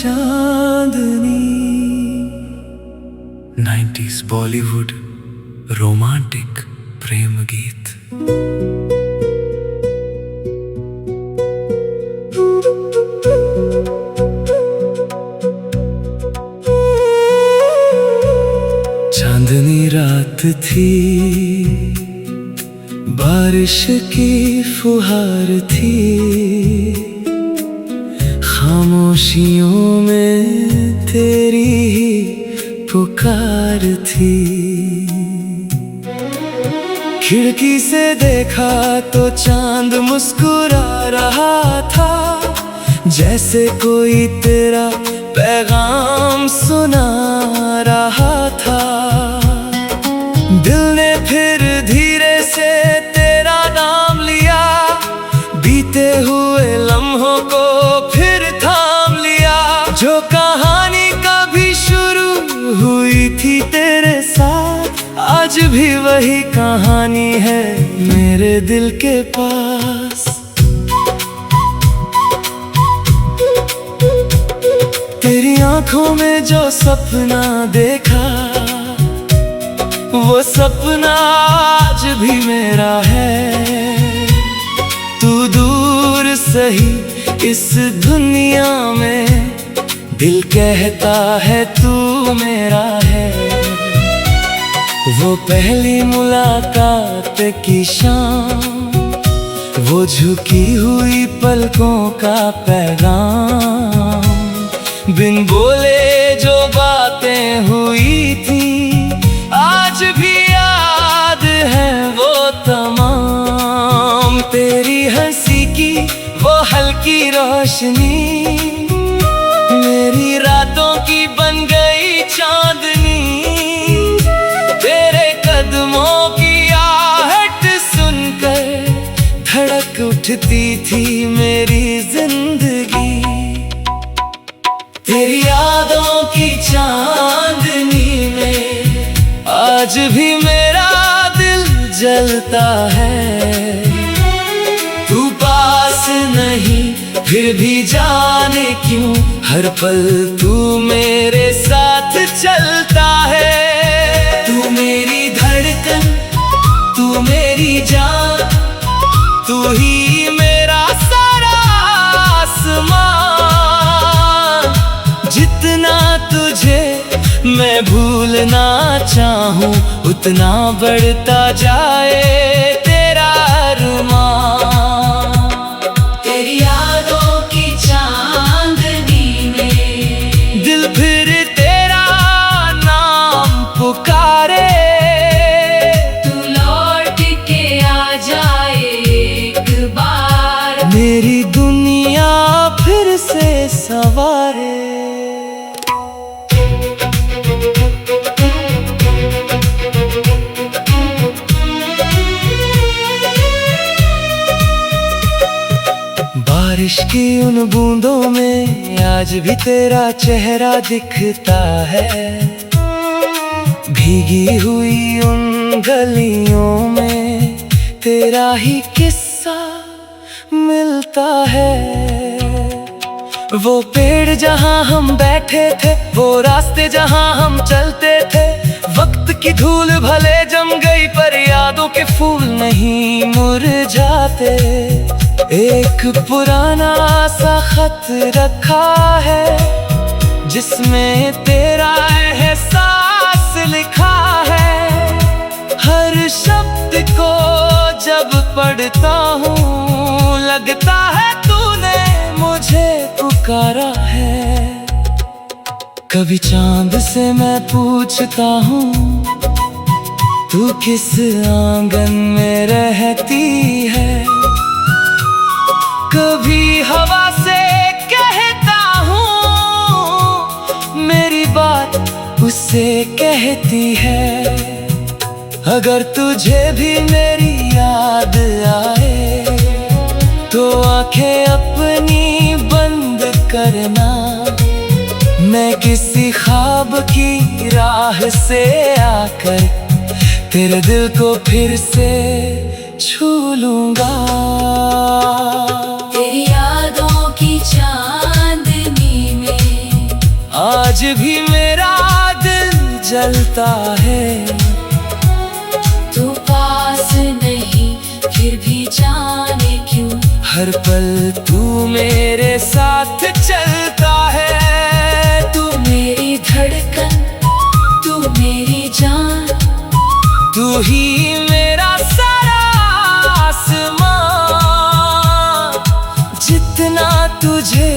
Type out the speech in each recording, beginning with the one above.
चांदनी। 90s Bollywood romantic प्रेम गीत। चांदनी रात थी, बारिश की फुहार थी, खामोशियों में तेरी ही पुकार थी। खिड़की से देखा तो चांद मुस्कुरा रहा था, जैसे कोई तेरा पैगाम सुना रहा था। दिल ने फिर धीरे से तेरा नाम लिया, बीते हुए लम्हों को फिर थाम लिया। जो कहानी कभी शुरू हुई थी तेरे साथ, आज भी वही कहानी है मेरे दिल के पास। तेरी आंखों में जो सपना देखा, वो सपना आज भी मेरा है। तू दूर सही इस दुनिया में, दिल कहता है तू मेरा है। वो पहली मुलाकात की शाम, वो झुकी हुई पलकों का पैगाम, बिन बोले जो बातें हुई थी, आज भी याद है वो तमाम। तेरी हंसी की वो हल्की रोशनी, मेरी रातों की बन गई चांदनी। तेरे कदमों की आहट सुनकर धड़क उठती थी मेरी जिंदगी। तेरी यादों की चांदनी में आज भी मेरा दिल जलता है। तू पास नहीं फिर भी जाने क्यों, हर पल तू मेरे साथ चलता है। तू मेरी धड़कन, तू मेरी जान, तू ही मेरा सारा आसमान। जितना तुझे मैं भूलना चाहूं, उतना बढ़ता जाए तेरा अरमान। तेरी यादों की चांदनी में दिल फिर तेरा नाम पुकारे। तू लौट के आ जाए एक बार, मेरी दुनिया फिर से संवारे। बारिश की उन बूंदों में आज भी तेरा चेहरा दिखता है। भीगी हुई उन गलियों में तेरा ही किस्सा मिलता है। वो पेड़ जहां हम बैठे थे, वो रास्ते जहां हम चलते थे, वक्त की धूल भले जम गई पर यादों के फूल नहीं मुरझाते। एक पुराना सा खत रखा है, जिसमें तेरा एहसास लिखा है। हर शब्द को जब पढ़ता हूँ, लगता है तूने मुझे पुकारा है। कभी चांद से मैं पूछता हूँ, तू किस आंगन में रहती है। कभी हवा से कहता हूँ, मेरी बात उससे कहती है। अगर तुझे भी मेरी याद आए, तो आंखें अपनी बंद करना। मैं किसी ख्वाब की राह से आकर तेरे दिल को फिर से छू लूंगा। तेरी यादों की चांदनी में आज भी मेरा दिल जलता है। तू पास नहीं फिर भी जाने क्यों, हर पल तू मेरे साथ चलता है। तू मेरी धड़कन, तू मेरी जान, तू ही मेरा सारा आसमां। जितना तुझे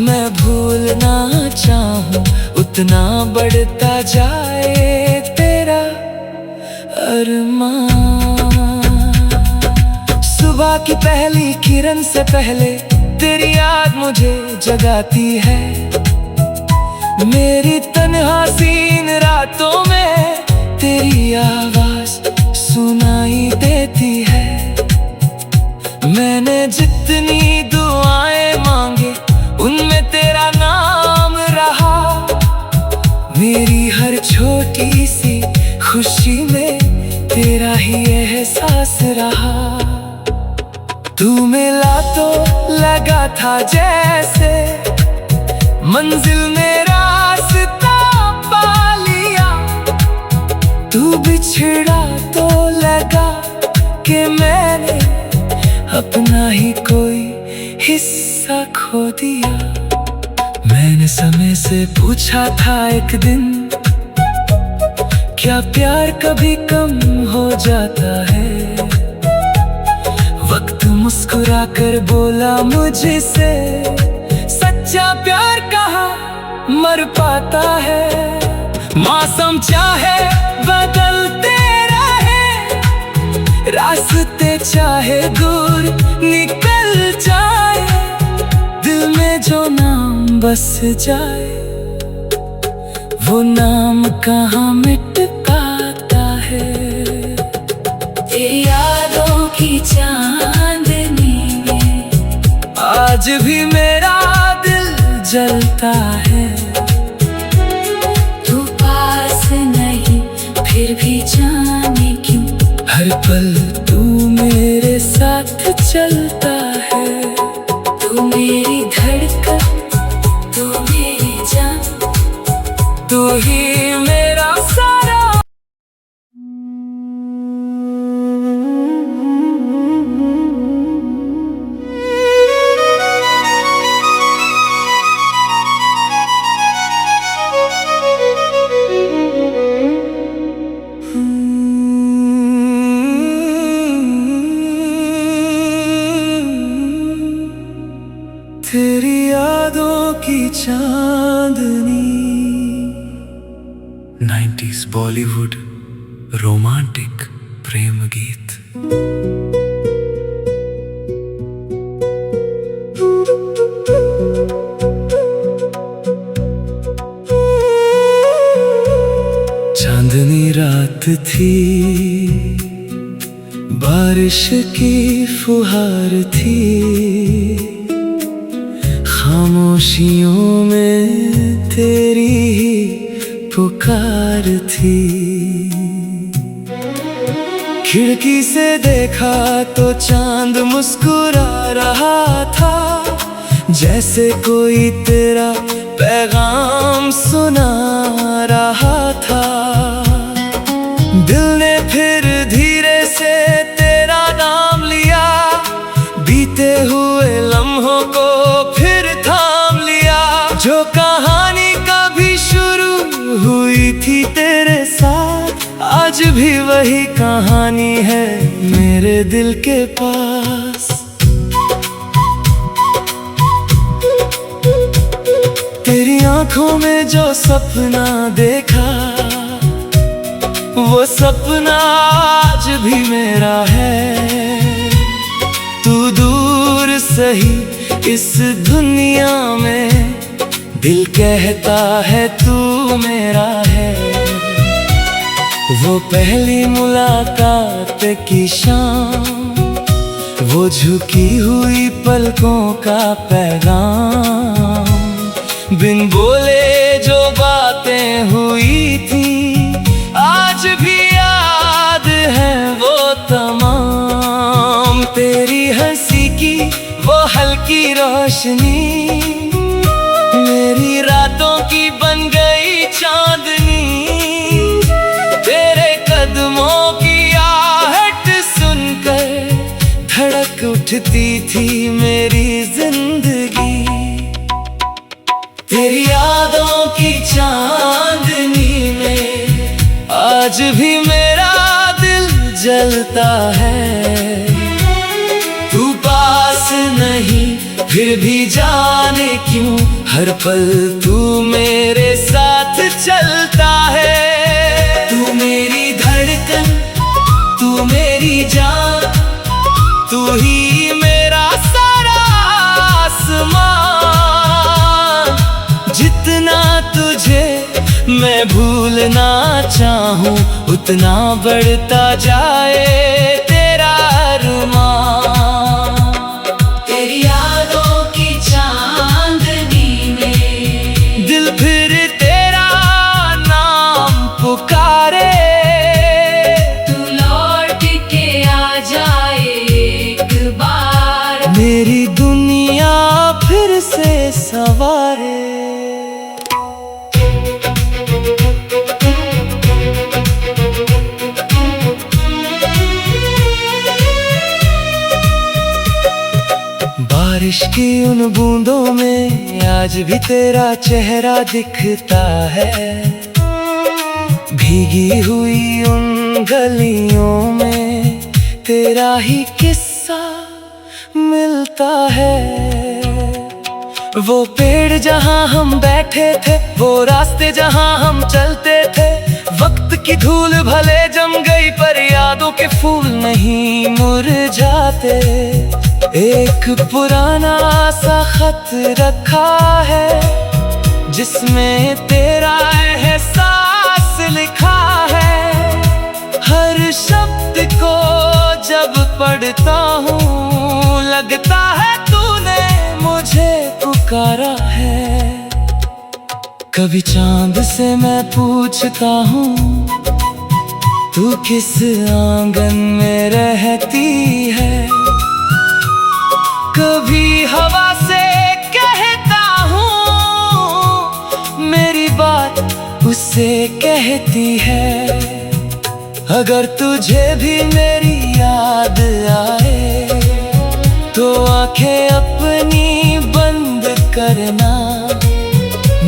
मैं भूलना चाहूं, उतना बढ़ता जाए तेरा अरमान। सुबह की पहली किरण से पहले तेरी याद मुझे जगाती है। मेरी तन्हा सीन रातों में तेरी आवाज सुनाई देती है। मैंने जितनी दुआएं मांगे उनमें तेरा नाम रहा। मेरी हर छोटी सी खुशी में तेरा ही एहसास रहा। तू मिला तो लगा था जैसे मंजिल में रास्ता पा लिया। तू बिछड़ा तो लगा कि मैंने अपना ही कोई हिस्सा खो दिया। मैंने समय से पूछा था एक दिन, क्या प्यार कभी कम हो जाता है? वक्त मुस्कुरा कर बोला मुझसे, सच्चा प्यार कहाँ मर पाता है। मौसम चाहे बदलते रहे, रास्ते चाहे दूर निकल जाए, दिल में जो नाम बस जाए वो नाम कहाँ मिट पाता है। तेरी यादों की चांदनी में आज भी मेरा दिल जलता है। तू पास नहीं फिर भी जाने क्यों, हर पल तू मेरे साथ चलता है। तू मेरी धड़कन, तू मेरी जान, तू ही मेरा सारा। तेरी यादों की चांदनी। 90s बॉलीवुड रोमांटिक प्रेम गीत। चांदनी रात थी, बारिश की फुहार थी, खामोशियों में तेरी ही पुकार थी। खिड़की से देखा तो चांद मुस्कुरा रहा था, जैसे कोई तेरा पैगाम सुना रहा था। दिल ने फिर धीरे से तेरा नाम लिया, बीते हुए लम्हों को फिर थाम लिया। जो कहानी कभी शुरू हुई थी तेरे साथ, आज भी वही कहानी है मेरे दिल के पास। तेरी आंखों में जो सपना देखा, वो सपना आज भी मेरा है। तू दूर सही इस दुनिया में, दिल कहता है तू मेरा है। वो पहली मुलाकात की शाम, वो झुकी हुई पलकों का पैगाम, बिन बोले जो बातें हुई थी आज भी याद है वो तमाम। तेरी हंसी की वो हल्की रोशनी मेरी रातों की बन गई कदमों की आहट सुनकर धड़क उठती थी मेरी जिंदगी। तेरी यादों की चांदनी में आज भी मेरा दिल जलता है। तू पास नहीं फिर भी जाने क्यों हर पल तू मेरे साथ चलता है। तू मेरी धड़कन, तू मेरी जान, तू ही मेरा सारा आसमान। जितना तुझे मैं भूलना चाहूं उतना बढ़ता जाए तेरा अरमान। तेरी यादों की चांदनी में दिल फिर तेरा नाम पुकारे। तू लौट के आ जाए एक बार, मेरी दुनिया फिर से संवारे। बारिश की उन बूंदों में आज भी तेरा चेहरा दिखता है। भीगी हुई उन गलियों में तेरा ही किस्सा मिलता है। वो पेड़ जहां हम बैठे थे, वो रास्ते जहां हम चलते थे, वक्त की धूल भले जम गई पर यादों के फूल नहीं मुरझाते। एक पुराना सा खत रखा है जिसमें तेरा एहसास लिखा है। हर शब्द को जब पढ़ता हूँ लगता है तूने मुझे पुकारा है। कभी चांद से मैं पूछता हूँ तू किस आंगन में रहती है। कभी हवा से कहता हूँ मेरी बात उससे कहती है। अगर तुझे भी मेरी याद आए तो आंखें अपनी बंद करना।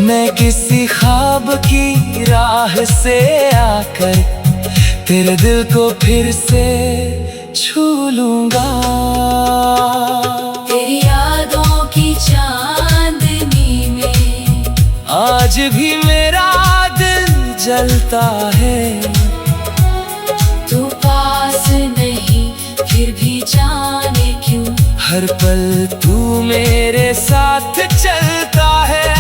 मैं किसी ख्वाब की राह से आकर तेरे दिल को फिर से छू लूंगा। तेरी यादों की चांदनी में आज भी मेरा दिल जलता है। तू पास नहीं फिर भी जाने क्यों हर पल तू मेरे साथ चलता है।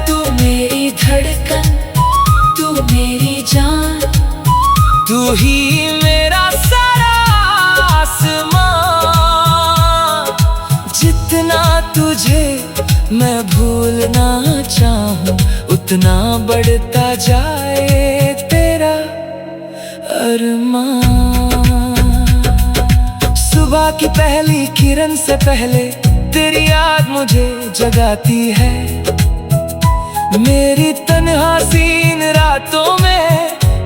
तू मेरी धड़कन, तू मेरी जान, तू ही मेरा सारा आसमान। जितना तुझे मैं भूलना चाहूं उतना बढ़ता जाए तेरा अरमान। सुबह की पहली किरण से पहले तेरी याद मुझे जगाती है। मेरी तन्हा सीन रातों में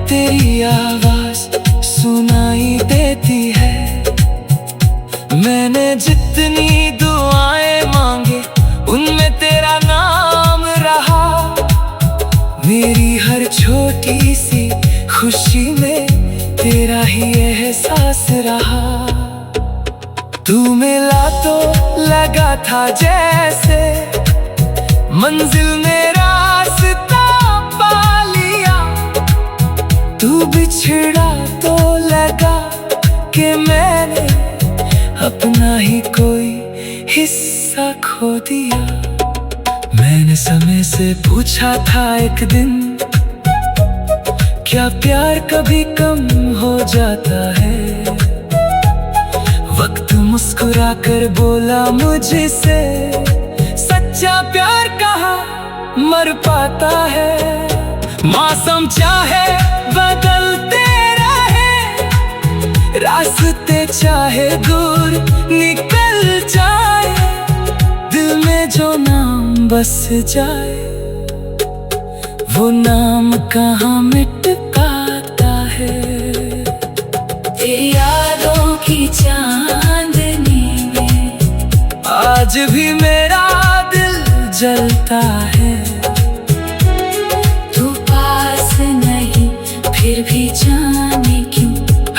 तेरी आवाज सुनाई देती है। मैंने जितनी दुआएं मांगे उनमें तेरा नाम रहा। मेरी हर छोटी सी खुशी में तेरा ही एहसास रहा। तू मिला तो लगा था जैसे मंजिल में रास्ता पा लिया। तू बिछड़ा तो लगा कि मैंने अपना ही कोई हिस्सा खो दिया। मैंने समय से पूछा था एक दिन क्या प्यार कभी कम हो जाता है। वक्त मुस्कुरा कर बोला मुझसे सच्चा प्यार कहाँ मर पाता है। मौसम चाहे बदलते रहे, रास्ते चाहे दूर निकल जाए, दिल में जो नाम बस जाए वो नाम कहाँ मिट पाता है।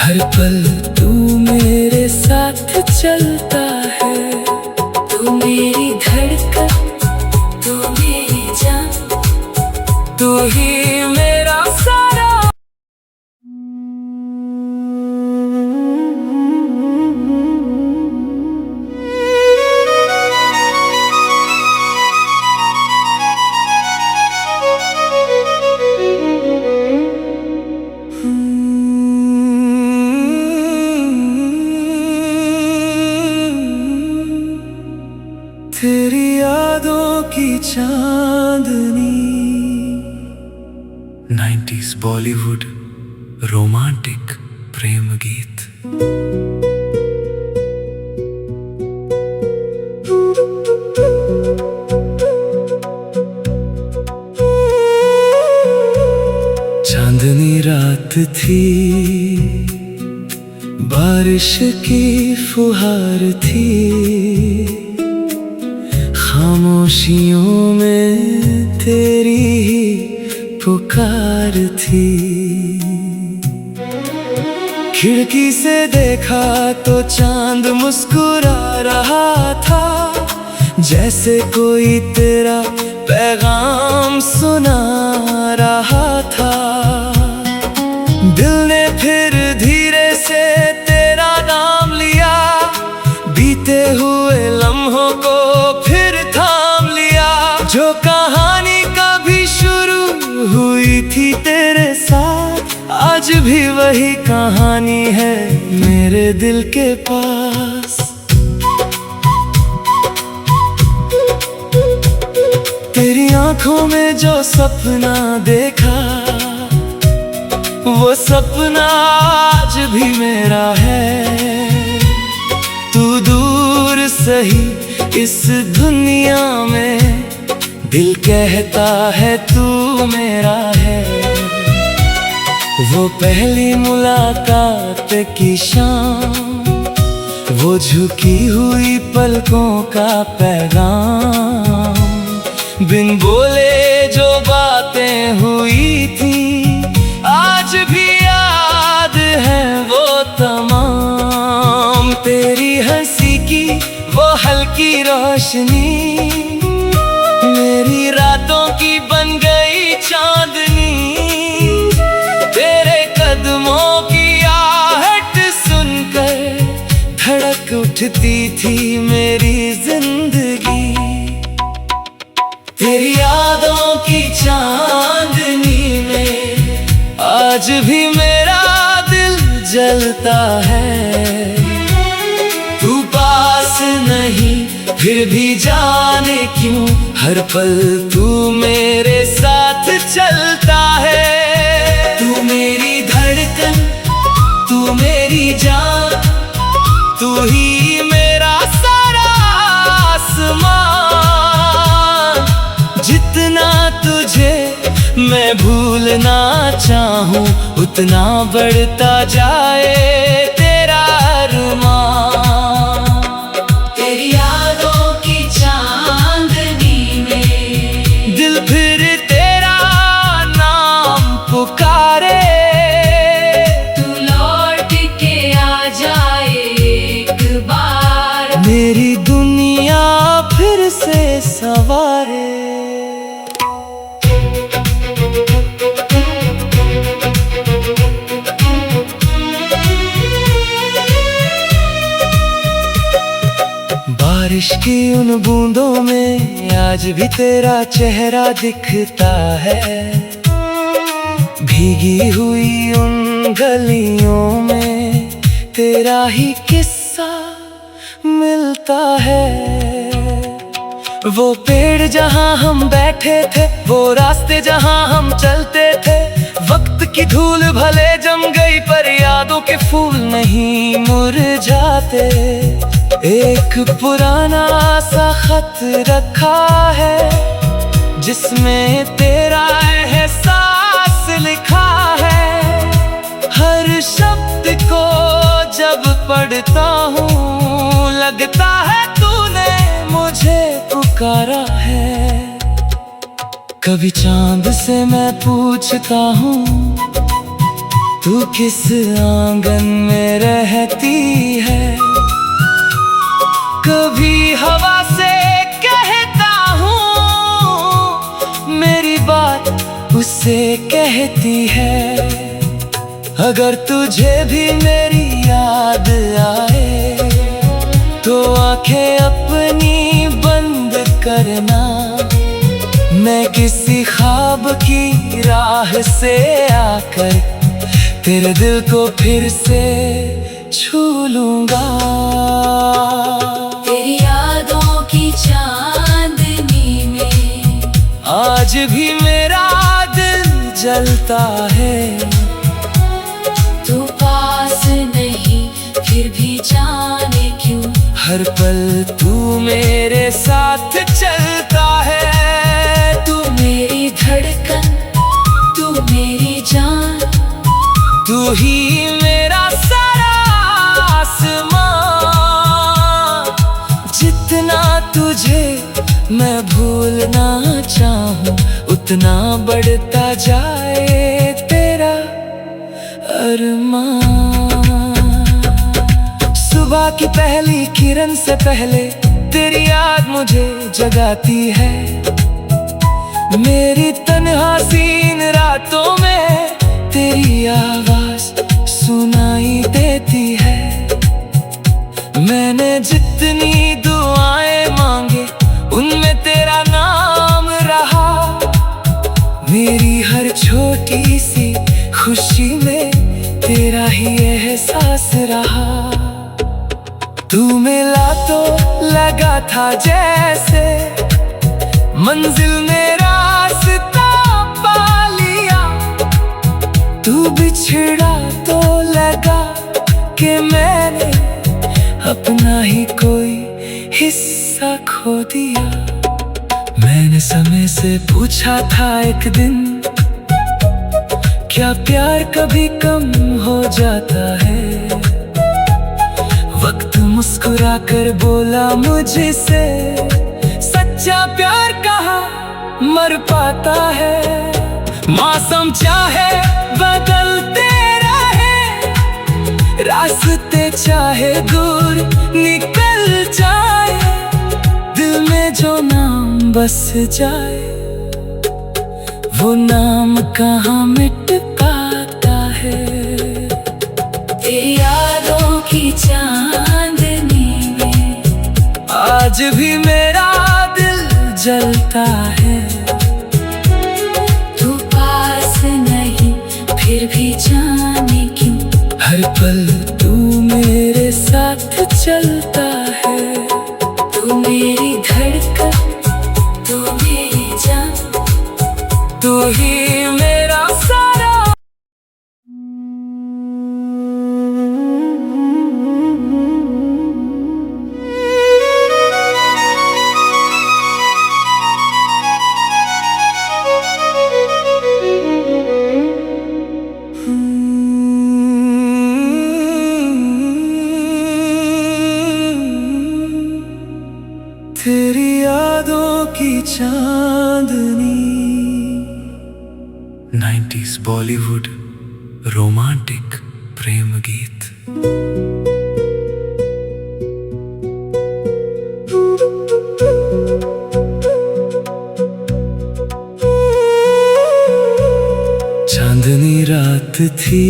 हर पल तू मेरे साथ चलता है। तू मेरी धड़कन, तू मेरी जान, तू ही मेरा सारा। तेरी यादों की चांदनी। 90s बॉलीवुड रोमांटिक प्रेम गीत। चांदनी रात थी, बारिश की फुहार थी, खामोशियों में तेरी ही पुकार थी। खिड़की से देखा तो चांद मुस्कुरा रहा था, जैसे कोई तेरा पैगाम सुना रहा था। दिल ने फिर धीरे से तेरा नाम लिया, बीते हुए लम्हों को फिर थाम लिया। जो कहानी कभी शुरू हुई थी तेरे साथ, आज भी वही कहानी है मेरे दिल के पास। तेरी आंखों में जो सपना देखा, वो सपना आज भी मेरा है। तू दूर सही इस दुनिया में, दिल कहता है तू मेरा है। वो पहली मुलाकात की शाम, वो झुकी हुई पलकों का पैगाम, बिन बोले जो बातें हुई थी, आज भी याद है वो तमाम। तेरी हंसी की वो हल्की रोशनी, मेरी रातों की बन गई चांदनी। तेरे कदमों की आहट सुनकर धड़क उठती थी मेरी जिंदगी। तेरी यादों की चांदनी में आज भी मेरा दिल जलता है। तू पास नहीं फिर भी जाने क्यों, हर पल तू मेरे साथ चलता है। तू मेरी धड़कन, तू मेरी जान, तू ही मेरा सारा आसमान। जितना तुझे मैं भूलना चाहूं, उतना बढ़ता जाए तेरा अरमान। तेरी यादों की चांदनी में दिल फिर तेरा नाम पुकारे। तू लौट के आ जाए एक बार, मेरी दुनिया फिर से सवारे। बारिश की उन बूंदों में आज भी तेरा चेहरा दिखता है। भीगी हुई उन गलियों में तेरा ही किस्सा मिलता है। वो पेड़ जहां हम बैठे थे, वो रास्ते जहां हम चलते थे, वक्त की धूल भले जम गई पर यादों के फूल नहीं मुरझाते। एक पुराना सा खत रखा है, जिसमें तेरा एहसास लिखा है। हर शब्द को जब पढ़ता हूँ, लगता है तूने मुझे पुकारा है। कभी चांद से मैं पूछता हूँ, तू किस आंगन में रहती है। कभी हवा से कहता हूँ, मेरी बात उससे कहती है। अगर तुझे भी मेरी याद आए तो आंखें अपनी बंद करना। मैं किसी ख्वाब की राह से आकर तेरे दिल को फिर से छू लूंगा। तेरी यादों की चांदनी में आज भी मेरा दिल जलता है। तू पास नहीं फिर भी जाने क्यों, हर पल तू मेरे साथ चलता है। तू मेरी धड़कन, तू मेरी जान, तू ही मेरा सारा आसमां। जितना तुझे मैं भूलना चाहूं, उतना बढ़ता जाए तेरा अरमान। सुबह की पहली किरण से पहले तेरी याद मुझे जगाती है। मेरी तन्हा सीन रातों में तेरी आवाज सुनाई देती है। मैंने जितनी दुआएं मांगे उनमें तेरा नाम रहा। मेरी हर छोटी सी खुशी में तेरा ही एहसास रहा। तू मिला तो लगा था जैसे मंजिल में रास्ता पा लिया। तू बिछड़ा तो लगा कि मैंने अपना ही कोई हिस्सा खो दिया। मैंने समय से पूछा था एक दिन, क्या प्यार कभी कम हो जाता है। वक्त मुस्कुरा कर बोला मुझसे, सच्चा प्यार कहाँ मर पाता है। मौसम चाहे बदलते रहे, रास्ते चाहे दूर निकल जाए, दिल में जो नाम बस जाए वो नाम कहाँ मिट पाता है। तेरी यादों की चांदनी में आज भी मेरा दिल जलता है। तू पास नहीं फिर भी जाने क्यों, हर पल तू मेरे साथ चलता है। तू मेरी धड़कन, तू मेरी जान, तू ही मेरा सारा। तेरी यादों की चांदनी। 90s बॉलीवुड रोमांटिक प्रेम गीत। चांदनी रात थी,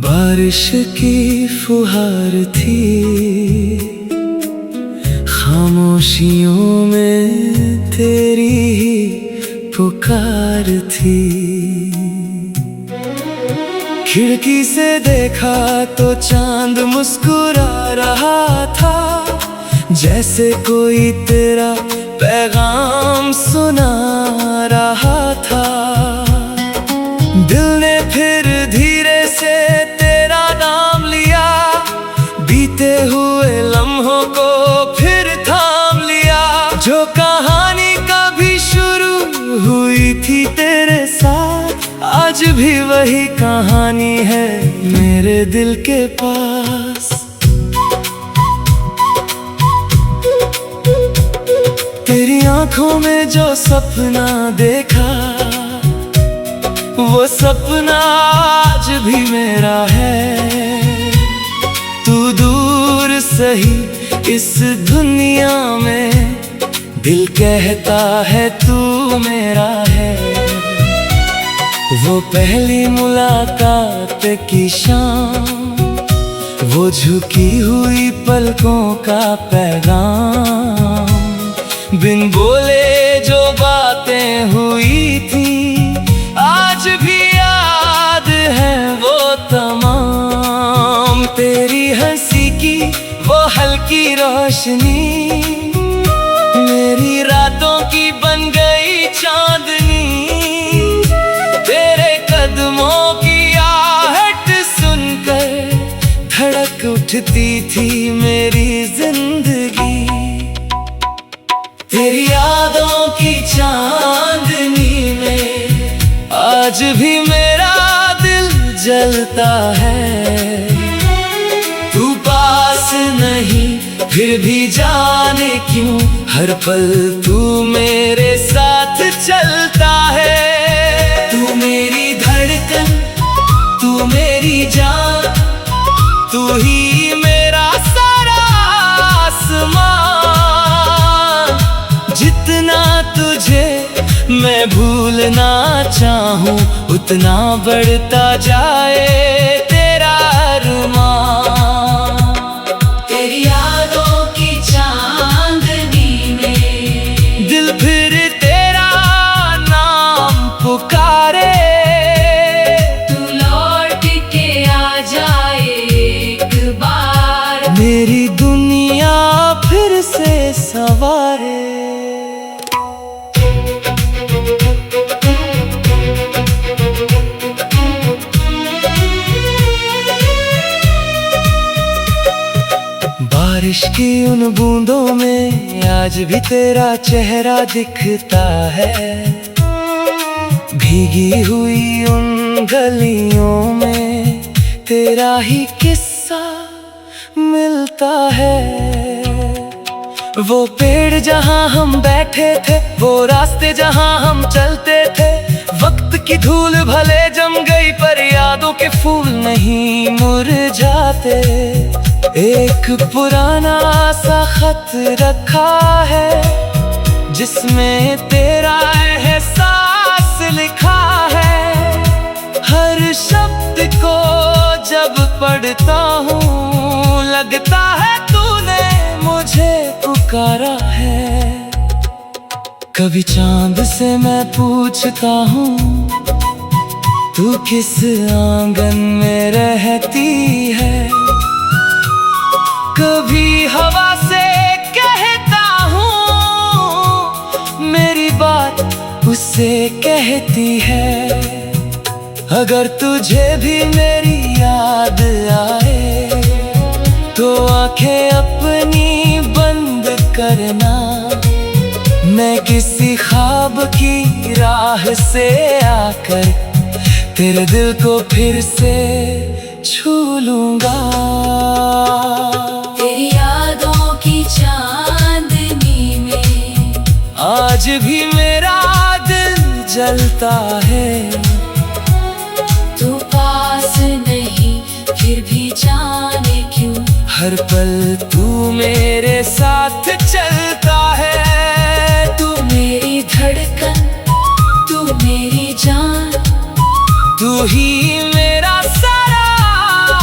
बारिश की फुहार थी, खामोशियों में तेरी ही पुकार थी। खिड़की से देखा तो चांद मुस्कुरा रहा था, जैसे कोई तेरा पैगाम सुना रहा था। दिल ने फिर धीरे से तेरा नाम लिया, बीते हुए लम्हों को फिर थाम लिया। जो कहानी कभी शुरू हुई थी तेरे साथ, आज भी वही कहानी है मेरे दिल के पास। तेरी आंखों में जो सपना देखा, वो सपना आज भी मेरा है। तू दूर सही इस दुनिया में, दिल कहता है तू मेरा है। वो पहली मुलाकात की शाम, वो झुकी हुई पलकों का पैगाम, बिन बोले जो बातें हुई थी आज भी याद है वो तमाम। तेरी हंसी की वो हल्की रोशनी मेरी रातों की बन गई चांदनी। तेरे कदमों की आहट सुनकर धड़क उठती थी मेरी जिंदगी। तेरी यादों की चांदनी में आज भी मेरा दिल जलता है। तू पास नहीं फिर भी जाने क्यों, हर पल तू मेरे साथ चलता है। तू मेरी धड़कन, तू मेरी जान, तू ही मेरा सारा आसमान। जितना तुझे मैं भूलना चाहूं, उतना बढ़ता जाए तेरा अरमान। तेरी यादों की चांदनी में दिल फिर तेरा नाम पुकारे। तू लौट के आ जाए एक बार, मेरी दुनिया फिर से सवारे। बारिश की उन बूंदों में आज भी तेरा चेहरा दिखता है। भीगी हुई उन गलियों में तेरा ही किस्सा मिलता है। वो पेड़ जहां हम बैठे थे, वो रास्ते जहां हम चलते थे, वक्त की धूल भले जम गई पर यादों के फूल नहीं मुरझाते। एक पुराना सा खत रखा है जिसमें तेरा एहसास लिखा है। हर शब्द को जब पढ़ता हूँ लगता है तूने मुझे पुकारा है। कभी चांद से मैं पूछता हूँ तू किस आंगन में रहती है। कभी हवा से कहता हूँ मेरी बात उससे कहती है। अगर तुझे भी मेरी याद आए तो आंखें अपनी बंद करना। मैं किसी ख्वाब की राह से आकर तेरे दिल को फिर से छू लूंगा। तेरी यादों की चांदनी में आज भी मेरा दिल जलता है। तू पास नहीं फिर भी जाने क्यों, हर पल तू मेरे साथ चलता है। तू मेरी धड़कन, तू मेरी जान, तू ही मेरा सारा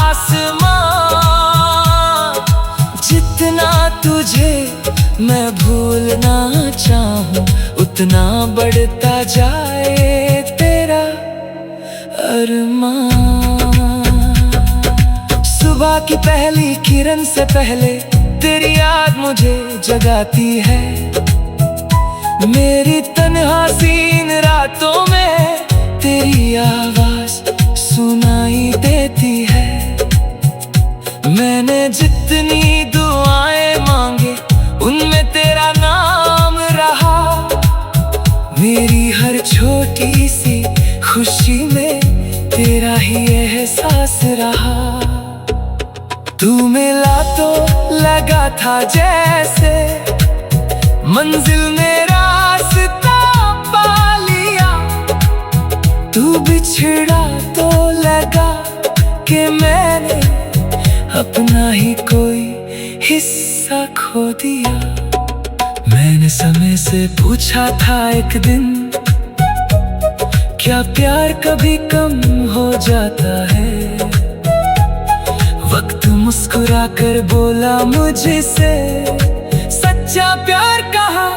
आसमान। जितना तुझे मैं भूलना चाहूं उतना बढ़ता जाए तेरा अरमान। सुबह की पहली किरण से पहले तेरी याद मुझे जगाती है। मेरी तन्हा सीन रातों में तेरी आवाज सुनाई देती है। मैंने जितनी दुआएं मांगे उनमें तेरा नाम रहा। मेरी हर छोटी सी खुशी में तेरा ही एहसास रहा। तू मिला तो लगा था जैसे मंजिल में रास्ता पा लिया। तू बिछड़ा तो लगा कि मैंने अपना ही कोई हिस्सा खो दिया। मैंने समय से पूछा था एक दिन, क्या प्यार कभी कम हो जाता है? वक्त मुस्कुरा कर बोला मुझसे, सच्चा प्यार कहाँ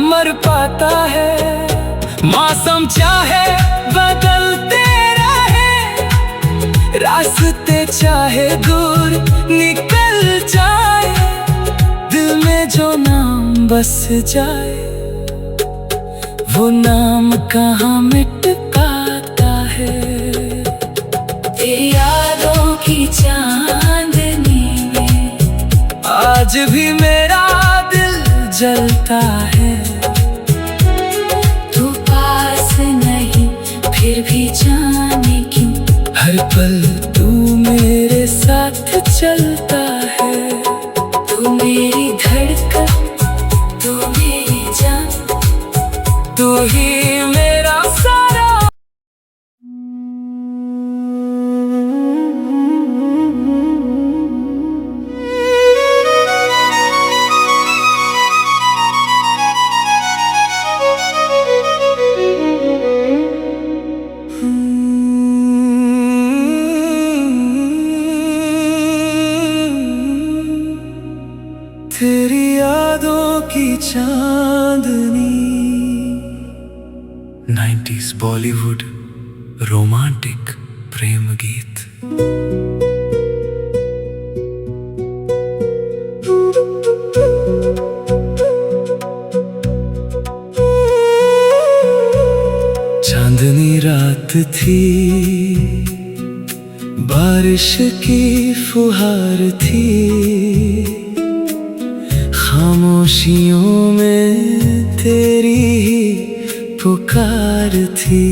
मर पाता है। मौसम चाहे बदलते रहे, रास्ते चाहे दूर निकल जाए, दिल में जो नाम बस जाए वो नाम कहाँ मिट पाता है। तेरी यादों की चांदनी में आज भी मेरा दिल जलता है। तू पास नहीं फिर भी जाने क्यों, हर पल तू मेरे साथ चलता है। तू मेरी धड़कन, तू मेरी जान, तू ही मेरा सारा। तेरी यादों की चांदनी। 90s बॉलीवुड रोमांटिक प्रेम गीत। चांदनी रात थी, बारिश की फुहार थी, खामोशियों में तेरी ही पुकार थी।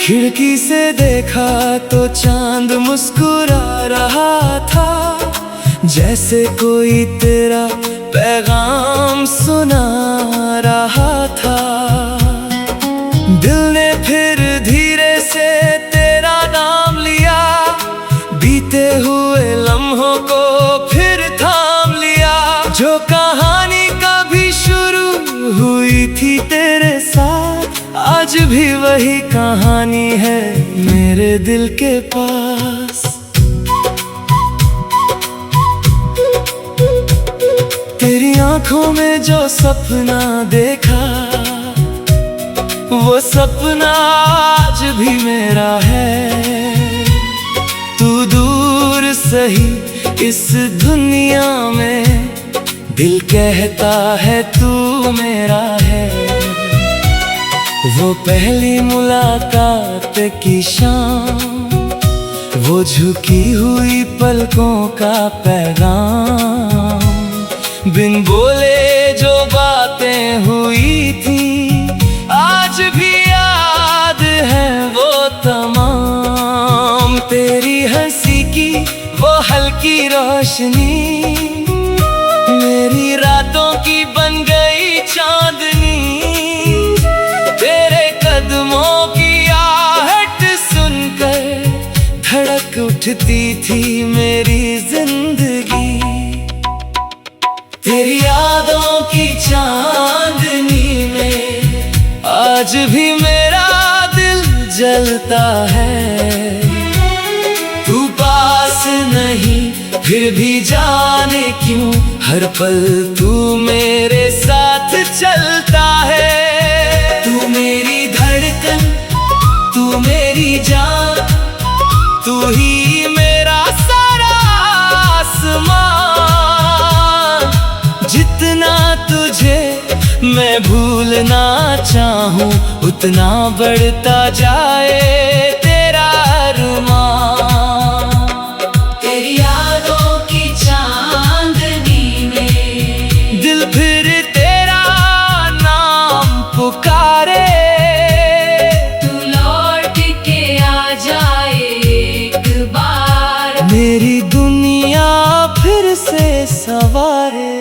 खिड़की से देखा तो चांद मुस्कुरा रहा था, जैसे कोई तेरा पैगाम सुना रहा था। दिल ने फिर धीरे से तेरा नाम लिया, बीते हुए लम्हों को फिर थाम लिया। जो कहानी कभी शुरू हुई थी तेरे साथ, आज भी वही कहानी है मेरे दिल के पास। तेरी आंखों में जो सपना देखा, वो सपना आज भी मेरा है। तू दूर सही इस दुनिया में, दिल कहता है तू मेरा है। वो पहली मुलाकात की शाम, वो झुकी हुई पलकों का पैगाम, बिन बोले जो बातें हुई थी, आज भी याद है वो तमाम। तेरी हंसी की वो हल्की रोशनी, मेरी रातों की बन गई चांदनी। तेरे कदमों की आहट सुनकर धड़क उठती थी मेरी जिंदगी। तेरी यादों की चांदनी में आज भी मेरा दिल जलता है। तू पास नहीं फिर भी जाने क्यों, हर पल तू मेरे साथ चलता है। तू मेरी धड़कन, तू मेरी जान, तू ही मेरा सारा आसमान। जितना तुझे मैं भूलना चाहूं, उतना बढ़ता जाए तेरा अरमान। तेरी यादों की चांदनी में दिल फिर तेरा नाम पुकारे। तू लौट के आ जाए एक बार, मेरी दुनिया फिर से सवारे।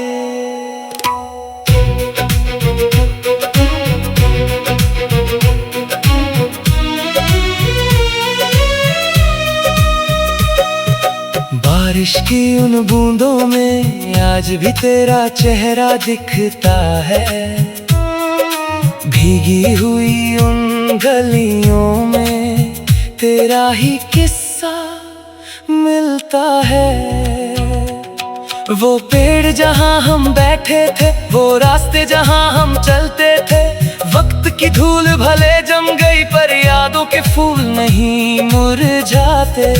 बारिश की उन बूंदों में आज भी तेरा चेहरा दिखता है। भीगी हुई उन गलियों में तेरा ही किस्सा मिलता है। वो पेड़ जहाँ हम बैठे थे, वो रास्ते जहाँ हम चलते थे, वक्त की धूल भले जम गई पर यादों के फूल नहीं मुरझाते।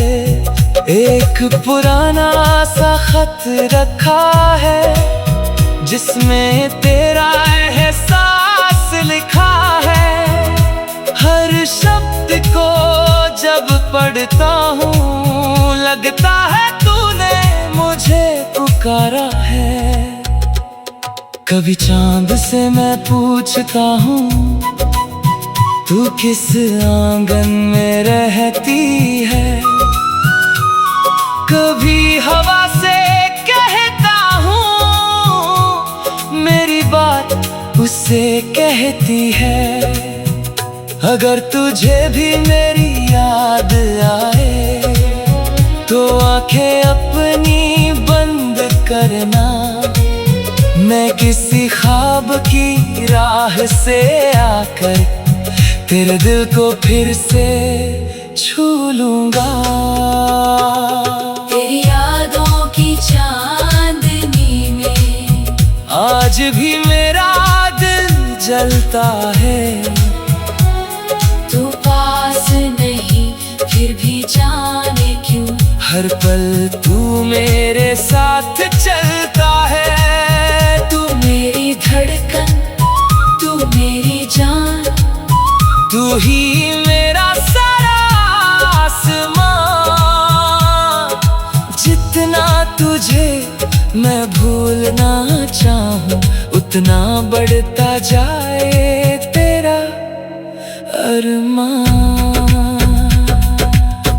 एक पुराना सा खत रखा है जिसमें तेरा एहसास लिखा है। हर शब्द को जब पढ़ता हूँ लगता है तूने मुझे पुकारा है। कभी चांद से मैं पूछता हूँ तू किस आंगन में रहती है। कभी हवा से कहता हूँ मेरी बात उससे कहती है। अगर तुझे भी मेरी याद आए तो आंखें अपनी बंद करना। मैं किसी ख्वाब की राह से आकर तेरे दिल को फिर से छू लूंगा। तेरी यादों की चांदनी में आज भी मेरा दिल जलता है। तू पास नहीं फिर भी जाने क्यों हर पल तू मेरे साथ चलता है। तू मेरी धड़कन, तू मेरी जान, तू ही मेरा सारा आसमां। जितना तुझे मैं भूलना चाहूं उतना बढ़ता जाए तेरा अरमान।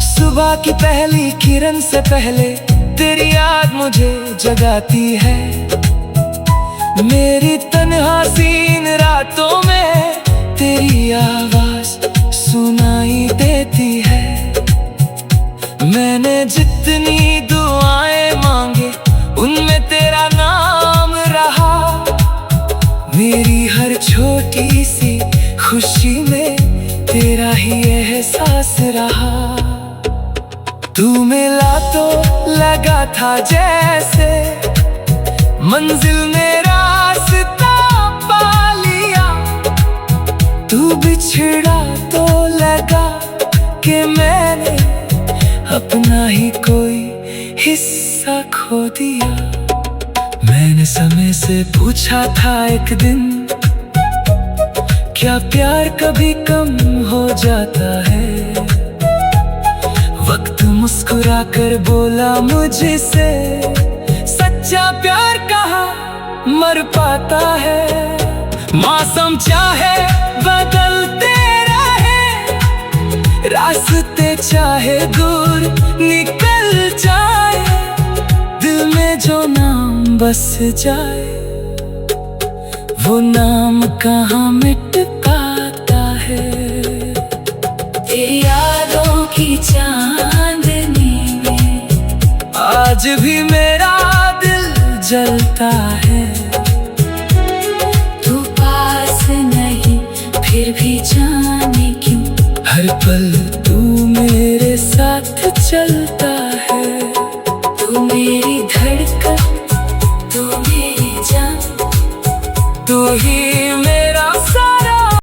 सुबह की पहली किरण से पहले तेरी याद मुझे जगाती है। मेरी तन्हा सीन रातों में तेरी आवाज सुनाई देती है। मैंने जितनी दुआएं मांगे उनमें तेरा नाम रहा। मेरी हर छोटी सी खुशी में तेरा ही एहसास रहा। तू मिला तो लगा था जैसे मंजिल में रास्ता पा लिया। तू बिछड़ा तो लगा कि मैंने अपना ही कोई हिस्सा खो दिया। मैंने समय से पूछा था एक दिन क्या प्यार कभी कम हो जाता है। वक्त मुस्कुरा कर बोला मुझसे सच्चा प्यार कहाँ मर पाता है। मौसम चाहे बदलते रहे, रास्ते चाहे दूर निकल जाए, दिल में जो नाम बस जाए वो नाम कहाँ मिट पाता है। तेरी यादों की चांदनी में आज भी मेरा दिल जलता है। तू पास नहीं फिर भी जाने क्यों हर पल तू मेरे साथ चलता है। तू मेरी धड़कन, तू मेरी जान, तू ही